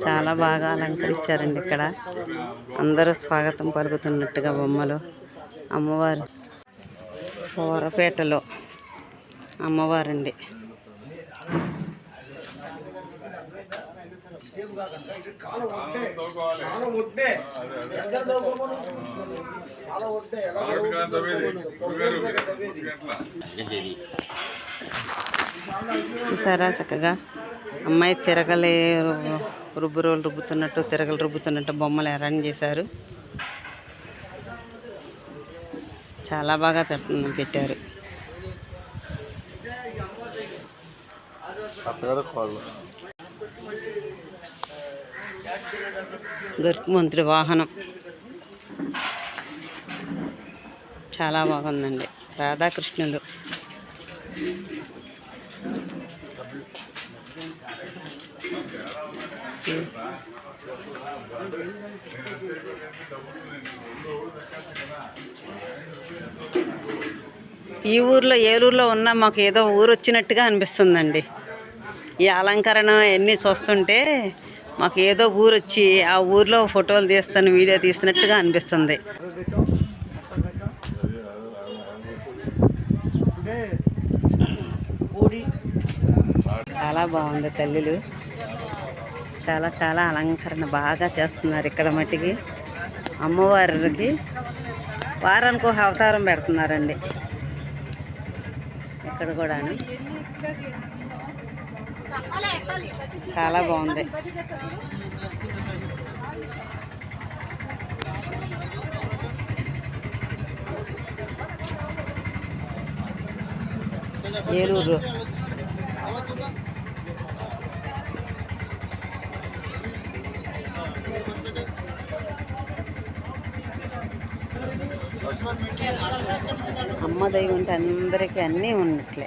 చాలా బాగా అలంకరించారండి ఇక్కడ. అందరూ స్వాగతం పలుకుతున్నట్టుగా బొమ్మలు. అమ్మవారు కూరపేటలో అమ్మవారండి. చూసారా చక్కగా అమ్మాయి తిరగలే రుబ్బురోలు రుబ్బుతున్నట్టు, తిరగలు రుబ్బుతున్నట్టు బొమ్మలు అరేంజ్ చేశారు. చాలా బాగా పెట్టారు. గరుత్మంతుడి వాహనం చాలా బాగుందండి. రాధాకృష్ణులు ఈ ఊర్లో ఏలూరులో ఉన్న మాకు ఏదో ఊరు వచ్చినట్టుగా అనిపిస్తుందండి. ఈ అలంకరణ అన్నీ చూస్తుంటే మాకు ఏదో ఊరు వచ్చి ఆ ఊర్లో ఫోటోలు తీస్తాను, వీడియో తీస్తున్నట్టుగా అనిపిస్తుంది. చాలా బాగుంది. తల్లులు చాలా చాలా అలంకరణ బాగా చేస్తున్నారు. ఇక్కడ మట్టికి అమ్మవారికి వారానికి ఒక అవతారం పెడుతున్నారండి. ఇక్కడ కూడాను చాలా బాగుంది. ఏలూరు అమ్మ దయ ఉంటే అందరికీ అన్నీ ఉన్నట్లే.